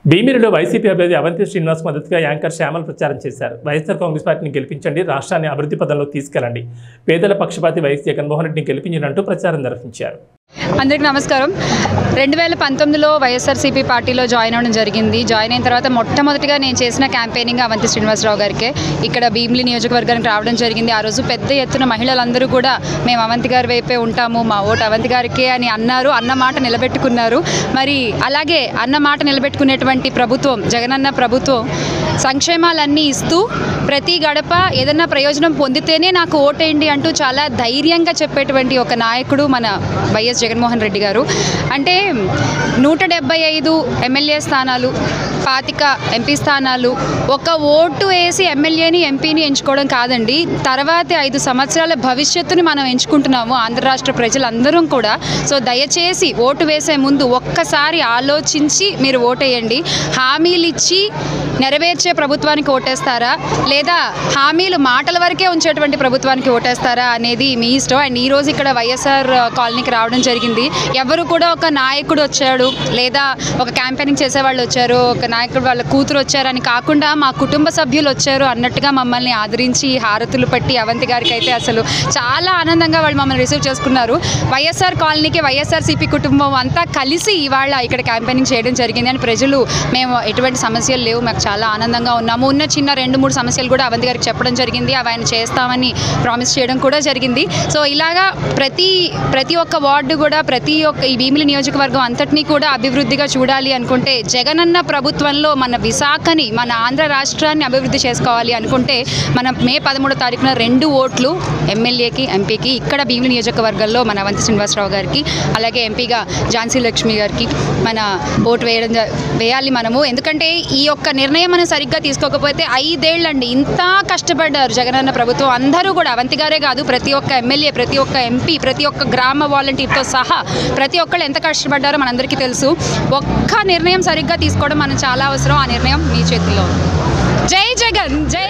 భీమిలిలో YCP అభ్యర్థి అవంతి శ్రీనివాస్ మద్దతుగా anchor Shyamal ప్రచారం చేశారు. వైఎస్ఆర్ కాంగ్రెస్ పార్టీని గెలిపించండి, రాష్ట్రాన్ని అభివృద్ధి పదంలో తీసుకెళ్లండి, పేదల పక్షపాతి వైఎస్ జగన్మోహన్ రెడ్డిని గెలిపించినట్టు ప్రచారం నిర్వహించారు. అందరికీ నమస్కారం. 2019లో వైఎస్ఆర్సీపీ పార్టీలో జాయిన్ అవ్వడం జరిగింది. జాయిన్ అయిన తర్వాత మొట్టమొదటిగా నేను చేసిన క్యాంపెయినింగ్ అవంతి శ్రీనివాసరావు గారికే ఇక్కడ భీమిలి నియోజకవర్గానికి రావడం జరిగింది. ఆ రోజు పెద్ద ఎత్తున మహిళలందరూ కూడా మేము అవంతి గారి వైపే ఉంటాము, మా ఓటు అవంతి గారికే అని అన్నారు. అన్న మాట నిలబెట్టుకున్నారు. మరి అలాగే అన్న మాట నిలబెట్టుకునేటువంటి ప్రభుత్వం, జగనన్న ప్రభుత్వం సంక్షేమాలన్నీ ఇస్తూ ప్రతి గడప ఏదన్నా ప్రయోజనం పొందితేనే నాకు ఓటేయండి అంటూ చాలా ధైర్యంగా చెప్పేటువంటి ఒక నాయకుడు మన వైఎస్ జగన్మోహన్ రెడ్డి గారు. అంటే 175 ఎమ్మెల్యే స్థానాలు, 25 ఎంపీ స్థానాలు, ఒక ఓటు వేసి ఎమ్మెల్యేని ఎంపీని ఎంచుకోవడం కాదండి, తర్వాతి 5 సంవత్సరాల భవిష్యత్తుని మనం ఎంచుకుంటున్నాము ఆంధ్ర రాష్ట్ర ప్రజలందరం కూడా. సో దయచేసి ఓటు వేసే ముందు ఒక్కసారి ఆలోచించి మీరు ఓటేయండి. హామీలు ఇచ్చి నెరవేర్చే ప్రభుత్వానికి ఓటేస్తారా, లేదా హామీలు మాటల వరకే ఉంచేటువంటి ప్రభుత్వానికి ఓటేస్తారా అనేది మీ ఇష్టం. అండ్ ఈరోజు ఇక్కడ వైఎస్ఆర్ కాలనీకి రావడం జరిగింది. ఎవరు కూడా ఒక నాయకుడు వచ్చాడు, లేదా ఒక క్యాంపెయినింగ్ చేసేవాళ్ళు వచ్చారు, ఒక నాయకుడు వాళ్ళ కూతురు వచ్చారని కాకుండా మా కుటుంబ సభ్యులు వచ్చారు అన్నట్టుగా మమ్మల్ని ఆదరించి హారతులు పట్టి అవంతి గారికి అయితే అసలు చాలా ఆనందంగా వాళ్ళు మమ్మల్ని రిసీవ్ చేసుకున్నారు. వైఎస్ఆర్ కాలనీకి వైఎస్ఆర్సీపీ కుటుంబం అంతా కలిసి ఇవాళ ఇక్కడ క్యాంపెయినింగ్ చేయడం జరిగింది. అని ప్రజలు మేము ఎటువంటి సమస్యలు లేవు, మాకు చాలా ఆనందంగా ఉన్నాము, ఉన్న చిన్న 2-3 సమస్యలు కూడా అవంతి గారికి చెప్పడం జరిగింది, అవి ఆయన చేస్తామని ప్రామిస్ చేయడం కూడా జరిగింది. సో ఇలాగా ప్రతి ఒక్క వార్డు కూడా, ప్రతి ఒక్క ఈ భీమిలి నియోజకవర్గం అంతటినీ కూడా అభివృద్ధిగా చూడాలి అనుకుంటే, జగనన్న ప్రభుత్వంలో మన విశాఖని, మన ఆంధ్ర రాష్ట్రాన్ని అభివృద్ధి చేసుకోవాలి అనుకుంటే మనం మే 13వ తారీఖున 2 ఓట్లు ఎమ్మెల్యేకి, ఎంపీకి ఇక్కడ భీమిలి నియోజకవర్గంలో మన అవంతి శ్రీనివాసరావు గారికి, అలాగే ఎంపీగా ఝాన్సీ లక్ష్మి గారికి మన ఓటు వేయాలి మనము. ఎందుకంటే ఈ యొక్క నిర్ణయం మనం సరిగ్గా తీసుకోకపోతే 5 ఏళ్ళండి ఇంత కష్టపడ్డారు జగనన్న ప్రభుత్వం. అందరూ కూడా అవంతి గారే కాదు, ప్రతి ఒక్క ఎమ్మెల్యే, ప్రతి ఒక్క ఎంపీ, ప్రతి ఒక్క గ్రామ వాలంటీర్తో సహా ప్రతి ఒక్కళ్ళు ఎంత కష్టపడ్డారో మనందరికీ తెలుసు. ఒక్క నిర్ణయం సరిగ్గా తీసుకోవడం మనం చాలా అవసరం. ఆ నిర్ణయం మీ చేతుల్లో. జై జగన్, జై